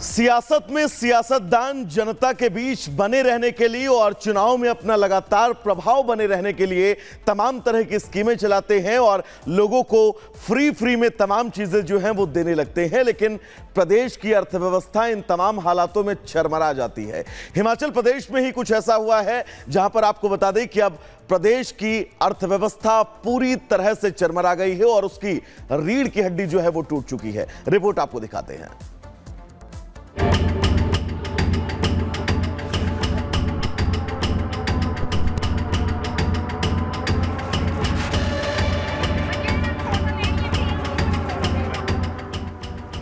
सियासत में सियासतदान जनता के बीच बने रहने के लिए और चुनाव में अपना लगातार प्रभाव बने रहने के लिए तमाम तरह की स्कीमें चलाते हैं और लोगों को फ्री में तमाम चीजें जो हैं वो देने लगते हैं। लेकिन प्रदेश की अर्थव्यवस्था इन तमाम हालातों में चरमरा जाती है। हिमाचल प्रदेश में ही कुछ ऐसा हुआ है जहां पर आपको बता दें कि अब प्रदेश की अर्थव्यवस्था पूरी तरह से चरमरा गई है और उसकी रीढ़ की हड्डी जो है वो टूट चुकी है। रिपोर्ट आपको दिखाते हैं।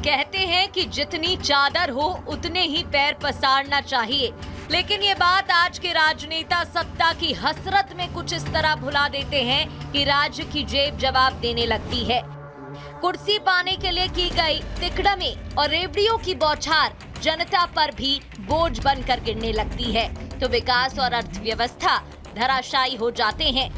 कहते हैं कि जितनी चादर हो उतने ही पैर पसारना चाहिए, लेकिन ये बात आज के राजनेता सत्ता की हसरत में कुछ इस तरह भुला देते हैं कि राज्य की जेब जवाब देने लगती है। कुर्सी पाने के लिए की गई तिकड़मी और रेवड़ियों की बौछार जनता पर भी बोझ बनकर गिरने लगती है, तो विकास और अर्थव्यवस्था धराशायी हो जाते हैं।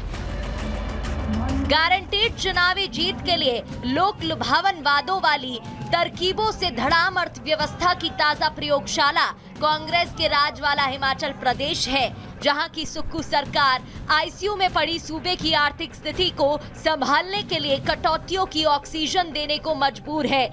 गारंटीड चुनावी जीत के लिए लोक लुभावन वादों वाली तरकीबों से धड़ाम अर्थव्यवस्था की ताजा प्रयोगशाला कांग्रेस के राज वाला हिमाचल प्रदेश है, जहां की सुक्खू सरकार आईसीयू में पड़ी सूबे की आर्थिक स्थिति को संभालने के लिए कटौतियों की ऑक्सीजन देने को मजबूर है।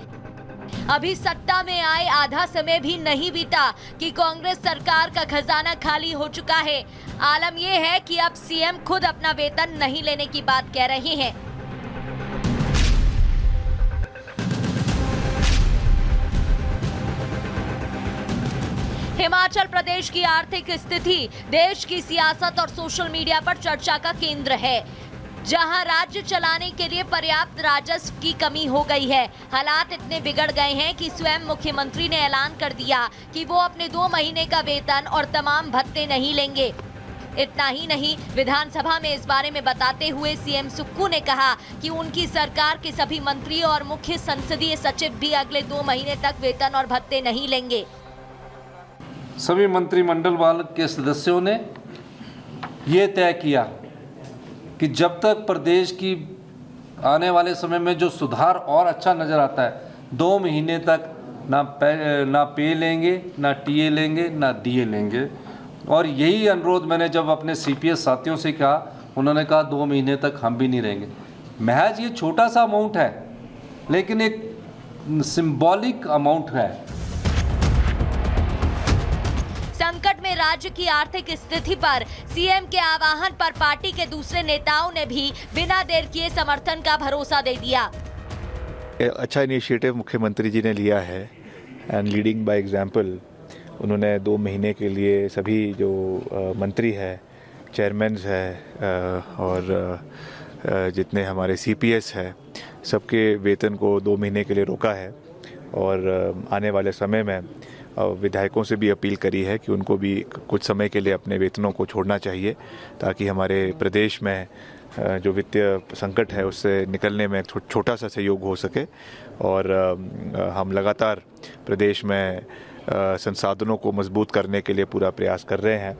अभी सत्ता में आए आधा समय भी नहीं बीता कि कांग्रेस सरकार का खजाना खाली हो चुका है। आलम यह है कि अब सीएम खुद अपना वेतन नहीं लेने की बात कह रहे हैं। हिमाचल प्रदेश की आर्थिक स्थिति देश की सियासत और सोशल मीडिया पर चर्चा का केंद्र है, जहां राज्य चलाने के लिए पर्याप्त राजस्व की कमी हो गई है। हालात इतने बिगड़ गए हैं कि स्वयं मुख्यमंत्री ने ऐलान कर दिया कि वो अपने 2 महीने का वेतन और तमाम भत्ते नहीं लेंगे। इतना ही नहीं, विधानसभा में इस बारे में बताते हुए सीएम सुक्खू ने कहा कि उनकी सरकार के सभी मंत्री और मुख्य संसदीय सचिव भी अगले 2 महीने तक वेतन और भत्ते नहीं लेंगे। सभी मंत्रिमंडल वाले के सदस्यों ने ये तय किया कि जब तक प्रदेश की आने वाले समय में जो सुधार और अच्छा नज़र आता है, 2 महीने तक ना पे लेंगे, ना टीए लेंगे, ना डीए लेंगे। और यही अनुरोध मैंने जब अपने सीपीएस साथियों से कहा, उन्होंने कहा 2 महीने तक हम भी नहीं रहेंगे। महज ये छोटा सा अमाउंट है, लेकिन एक सिंबॉलिक अमाउंट है। संकट में राज्य की आर्थिक स्थिति पर सीएम के आह्वान पर पार्टी के दूसरे नेताओं ने भी बिना देर किए समर्थन का भरोसा दे दिया। अच्छा इनिशिएटिव मुख्यमंत्री जी ने लिया है एंड लीडिंग बाय एग्जांपल। उन्होंने 2 महीने के लिए सभी जो मंत्री है, चेयरमैन्स है और जितने हमारे सीपीएस है, सबके वेतन को 2 महीने के लिए रोका है। और आने वाले समय में विधायकों से भी अपील करी है कि उनको भी कुछ समय के लिए अपने वेतनों को छोड़ना चाहिए, ताकि हमारे प्रदेश में जो वित्तीय संकट है उससे निकलने में छोटा सा सहयोग हो सके। और हम लगातार प्रदेश में संसाधनों को मजबूत करने के लिए पूरा प्रयास कर रहे हैं।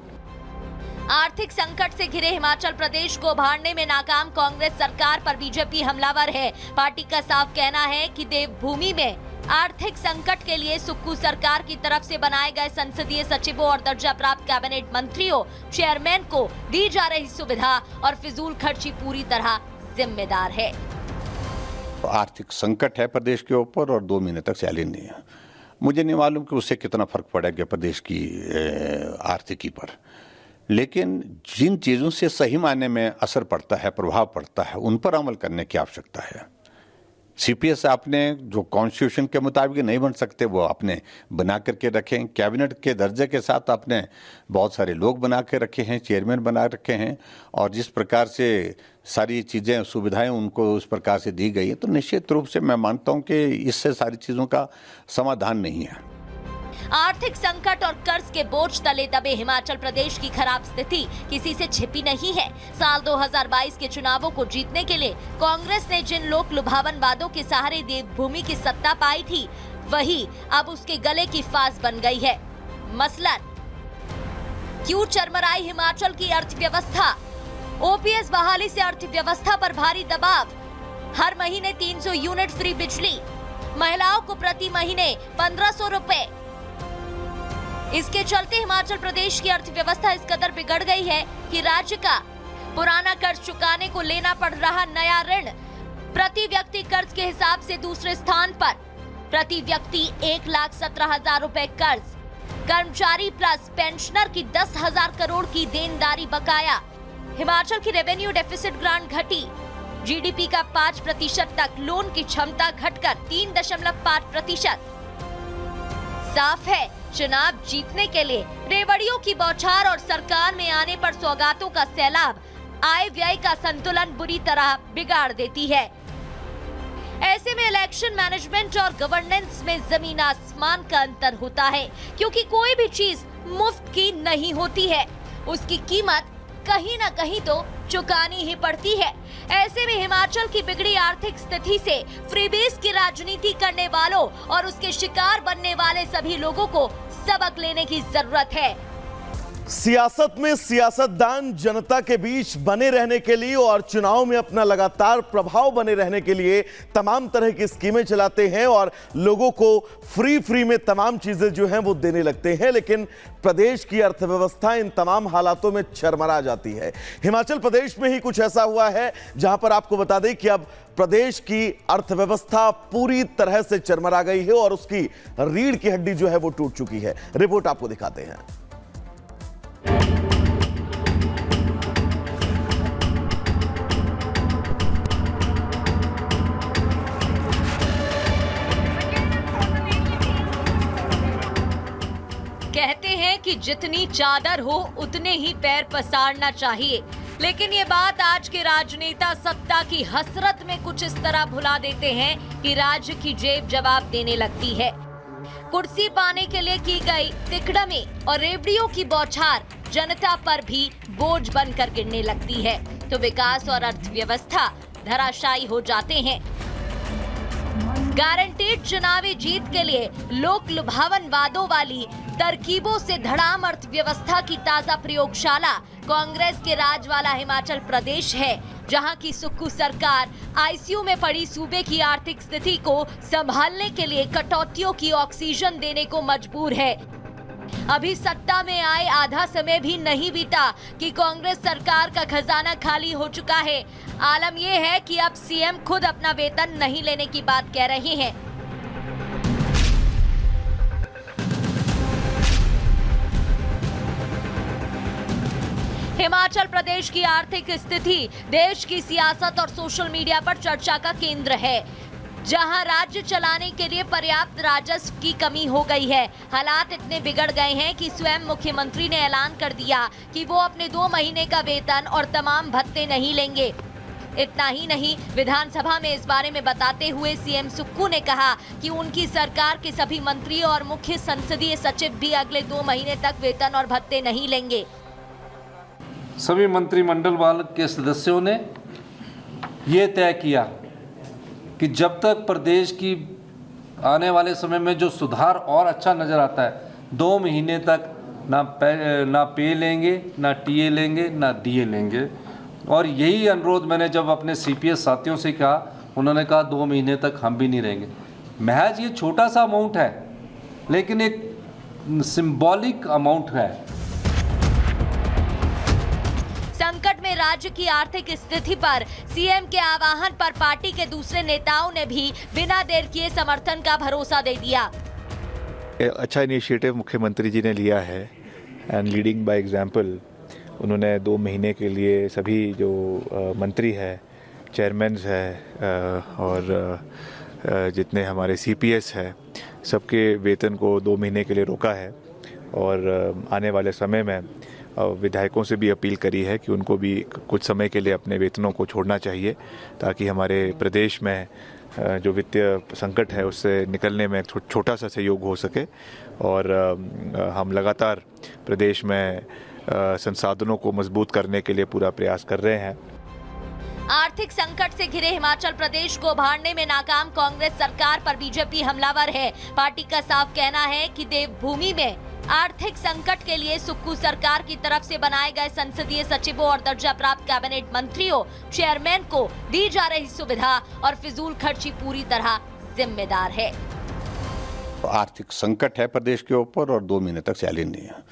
आर्थिक संकट से घिरे हिमाचल प्रदेश को उभारने में नाकाम कांग्रेस सरकार पर बीजेपी हमलावर है। पार्टी का साफ कहना है कि देवभूमि में आर्थिक संकट के लिए सुक्खू सरकार की तरफ से बनाए गए संसदीय सचिवों और दर्जा प्राप्त कैबिनेट मंत्रियों, चेयरमैन को दी जा रही सुविधा और फिजूल खर्ची पूरी तरह जिम्मेदार है। आर्थिक संकट है प्रदेश के ऊपर और 2 महीने तक सैलरी नहीं है। मुझे नहीं मालूम कि उससे कितना फर्क पड़ेगा प्रदेश की आर्थिकी पर, लेकिन जिन चीज़ों से सही मायने में असर पड़ता है, प्रभाव पड़ता है, उन पर अमल करने की आवश्यकता है। सीपीएस आपने जो कॉन्स्टिट्यूशन के मुताबिक नहीं बन सकते वो आपने बना करके रखें। कैबिनेट के दर्जे के साथ आपने बहुत सारे लोग बना के रखे हैं, चेयरमैन बना रखे हैं, और जिस प्रकार से सारी चीज़ें सुविधाएं उनको उस प्रकार से दी गई है, तो निश्चित रूप से मैं मानता हूं कि इससे सारी चीज़ों का समाधान नहीं है। आर्थिक संकट और कर्ज के बोझ तले दबे हिमाचल प्रदेश की खराब स्थिति किसी से छिपी नहीं है। साल 2022 के चुनावों को जीतने के लिए कांग्रेस ने जिन लोक लुभावन वादों के सहारे देवभूमि की सत्ता पाई थी, वही अब उसके गले की फांस बन गई है। मसलन क्यों चरमराई हिमाचल की अर्थव्यवस्था? ओपीएस बहाली से अर्थव्यवस्था पर भारी दबाव। हर महीने 300 यूनिट फ्री बिजली, महिलाओं को प्रति महीने 1500 रुपए, इसके चलते हिमाचल प्रदेश की अर्थव्यवस्था इस कदर बिगड़ गई है कि राज्य का पुराना कर्ज चुकाने को लेना पड़ रहा नया ऋण प्रति व्यक्ति कर्ज के हिसाब से दूसरे स्थान पर, प्रति व्यक्ति 1,17,000 रुपए कर्ज, कर्मचारी प्लस पेंशनर की 10,000 करोड़ की देनदारी बकाया, हिमाचल की रेवेन्यू डेफिसिट ग्रांट घटी, जीडीपी का 5% तक लोन की क्षमता घटकर 3.5%। साफ है, चुनाव जीतने के लिए रेवड़ियों की बौछार और सरकार में आने पर सौगातों का सैलाब आय व्यय का संतुलन बुरी तरह बिगाड़ देती है। ऐसे में इलेक्शन मैनेजमेंट और गवर्नेंस में जमीन आसमान का अंतर होता है, क्योंकि कोई भी चीज मुफ्त की नहीं होती है, उसकी कीमत कहीं न कहीं तो चुकानी ही पड़ती है। ऐसे में हिमाचल की बिगड़ी आर्थिक स्थिति से फ्रीबीज की राजनीति करने वालों और उसके शिकार बनने वाले सभी लोगों को सबक लेने की जरूरत है। सियासत में सियासतदान जनता के बीच बने रहने के लिए और चुनाव में अपना लगातार प्रभाव बने रहने के लिए तमाम तरह की स्कीमें चलाते हैं और लोगों को फ्री में तमाम चीजें जो हैं वो देने लगते हैं, लेकिन प्रदेश की अर्थव्यवस्था इन तमाम हालातों में चरमरा जाती है। हिमाचल प्रदेश में ही कुछ ऐसा हुआ है जहां पर आपको बता दें कि अब प्रदेश की अर्थव्यवस्था पूरी तरह से चरमरा गई है और उसकी रीढ़ की हड्डी जो है वो टूट चुकी है। रिपोर्ट आपको दिखाते हैं। कहते हैं कि जितनी चादर हो उतने ही पैर पसारना चाहिए, लेकिन ये बात आज के राजनेता सत्ता की हसरत में कुछ इस तरह भुला देते हैं कि राज्य की जेब जवाब देने लगती है। कुर्सी पाने के लिए की गई तिकड़मी और रेवड़ियों की बौछार जनता पर भी बोझ बनकर गिरने लगती है, तो विकास और अर्थव्यवस्था धराशायी हो जाते हैं। गारंटीड चुनावी जीत के लिए लोक लुभावन वादों वाली तरकीबों से धड़ाम अर्थव्यवस्था की ताजा प्रयोगशाला कांग्रेस के राज वाला हिमाचल प्रदेश है, जहां की सुक्खू सरकार आईसीयू में पड़ी सूबे की आर्थिक स्थिति को संभालने के लिए कटौतियों की ऑक्सीजन देने को मजबूर है। अभी सत्ता में आए आधा समय भी नहीं बीता कि कांग्रेस सरकार का खजाना खाली हो चुका है। आलम यह है कि अब सीएम खुद अपना वेतन नहीं लेने की बात कह रहे हैं। हिमाचल प्रदेश की आर्थिक स्थिति देश की सियासत और सोशल मीडिया पर चर्चा का केंद्र है, जहां राज्य चलाने के लिए पर्याप्त राजस्व की कमी हो गई है। हालात इतने बिगड़ गए हैं कि स्वयं मुख्यमंत्री ने ऐलान कर दिया कि वो अपने 2 महीने का वेतन और तमाम भत्ते नहीं लेंगे। इतना ही नहीं, विधानसभा में इस बारे में बताते हुए सीएम सुक्खू ने कहा कि उनकी सरकार के सभी मंत्री और मुख्य संसदीय सचिव भी अगले 2 महीने तक वेतन और भत्ते नहीं लेंगे। सभी मंत्रिमंडल वाले के सदस्यों ने ये तय किया कि जब तक प्रदेश की आने वाले समय में जो सुधार और अच्छा नज़र आता है, 2 महीने तक ना पे लेंगे, ना टीए लेंगे, ना डीए लेंगे। और यही अनुरोध मैंने जब अपने सीपीएस साथियों से कहा, उन्होंने कहा 2 महीने तक हम भी नहीं रहेंगे। महज ये छोटा सा अमाउंट है, लेकिन एक सिंबॉलिक अमाउंट है। संकट में राज्य की आर्थिक स्थिति पर सीएम के आह्वान पर पार्टी के दूसरे नेताओं ने भी बिना देर किए समर्थन का भरोसा दे दिया। अच्छा इनिशिएटिव मुख्यमंत्री जी ने लिया है एंड लीडिंग बाय एग्जांपल। उन्होंने 2 महीने के लिए सभी जो मंत्री है, चेयरमैन्स है और जितने हमारे सीपीएस है, सबके वेतन को 2 महीने के लिए रोका है और आने वाले समय में विधायकों से भी अपील करी है कि उनको भी कुछ समय के लिए अपने वेतनों को छोड़ना चाहिए, ताकि हमारे प्रदेश में जो वित्तीय संकट है उससे निकलने में छोटा सा सहयोग हो सके और हम लगातार प्रदेश में संसाधनों को मजबूत करने के लिए पूरा प्रयास कर रहे हैं। आर्थिक संकट से घिरे हिमाचल प्रदेश को उभारने में नाकाम कांग्रेस सरकार पर बीजेपी हमलावर है। पार्टी का साफ कहना है कि देवभूमि में आर्थिक संकट के लिए सुक्खू सरकार की तरफ से बनाए गए संसदीय सचिवों और दर्जा प्राप्त कैबिनेट मंत्रियों, चेयरमैन को दी जा रही सुविधा और फिजूल खर्ची पूरी तरह जिम्मेदार है। आर्थिक संकट है प्रदेश के ऊपर और 2 महीने तक सैलरी नहीं है।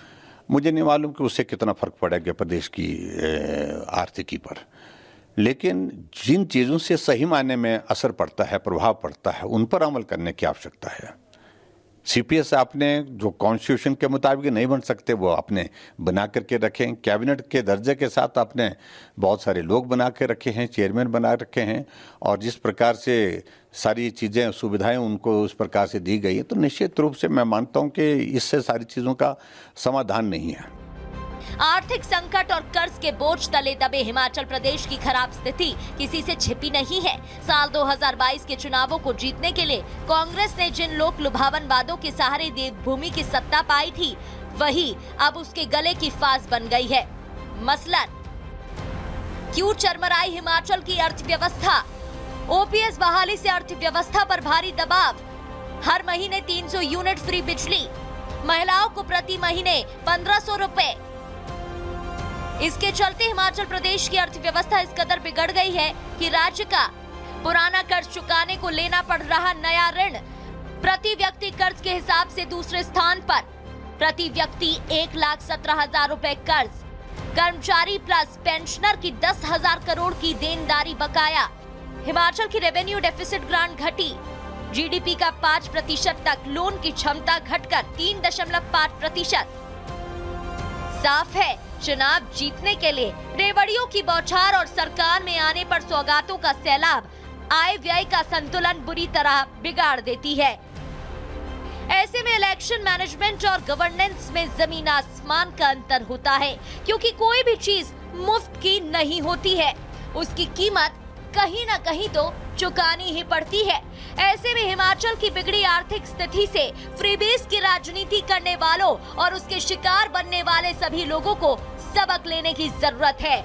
मुझे नहीं मालूम कि उससे कितना फर्क पड़ेगा प्रदेश की आर्थिकी पर, लेकिन जिन चीज़ों से सही मायने में असर पड़ता है, प्रभाव पड़ता है, उन पर अमल करने की आवश्यकता है। सीपीएस आपने जो कॉन्स्टिट्यूशन के मुताबिक नहीं बन सकते वो आपने बना करके रखे हैं। कैबिनेट के दर्जे के साथ आपने बहुत सारे लोग बना के रखे हैं, चेयरमैन बना रखे हैं, और जिस प्रकार से सारी चीज़ें सुविधाएं उनको उस प्रकार से दी गई है, तो निश्चित रूप से मैं मानता हूं कि इससे सारी चीज़ों का समाधान नहीं है। आर्थिक संकट और कर्ज के बोझ तले दबे हिमाचल प्रदेश की खराब स्थिति किसी से छिपी नहीं है। साल 2022 के चुनावों को जीतने के लिए कांग्रेस ने जिन लोक लुभावन वादों के सहारे देवभूमि की सत्ता पाई थी, वही अब उसके गले की फांस बन गई है। मसलन क्यों चरमराई हिमाचल की अर्थव्यवस्था? ओपीएस बहाली से अर्थव्यवस्था पर भारी दबाव। हर महीने 300 यूनिट फ्री बिजली, महिलाओं को प्रति महीने 1500 रुपए। इसके चलते हिमाचल प्रदेश की अर्थव्यवस्था इस कदर बिगड़ गई है कि राज्य का पुराना कर्ज चुकाने को लेना पड़ रहा नया ऋण प्रति व्यक्ति कर्ज के हिसाब से दूसरे स्थान पर। प्रति व्यक्ति 1,17,000 रुपए कर्ज, कर्मचारी प्लस पेंशनर की 10,000 करोड़ की देनदारी बकाया। हिमाचल की रेवेन्यू डेफिसिट ग्रांट घटी, जीडीपी का 5% तक, लोन की क्षमता घटकर 3.5%। साफ है, चुनाव जीतने के लिए रेवड़ियों की बौछार और सरकार में आने पर सौगातों का सैलाब आय व्यय का संतुलन बुरी तरह बिगाड़ देती है। ऐसे में इलेक्शन मैनेजमेंट और गवर्नेंस में जमीन आसमान का अंतर होता है, क्योंकि कोई भी चीज मुफ्त की नहीं होती है, उसकी कीमत कहीं ना कहीं तो चुकानी ही पड़ती है। ऐसे में हिमाचल की बिगड़ी आर्थिक स्थिति से फ्रीबीज की राजनीति करने वालों और उसके शिकार बनने वाले सभी लोगों को सबक लेने की जरूरत है।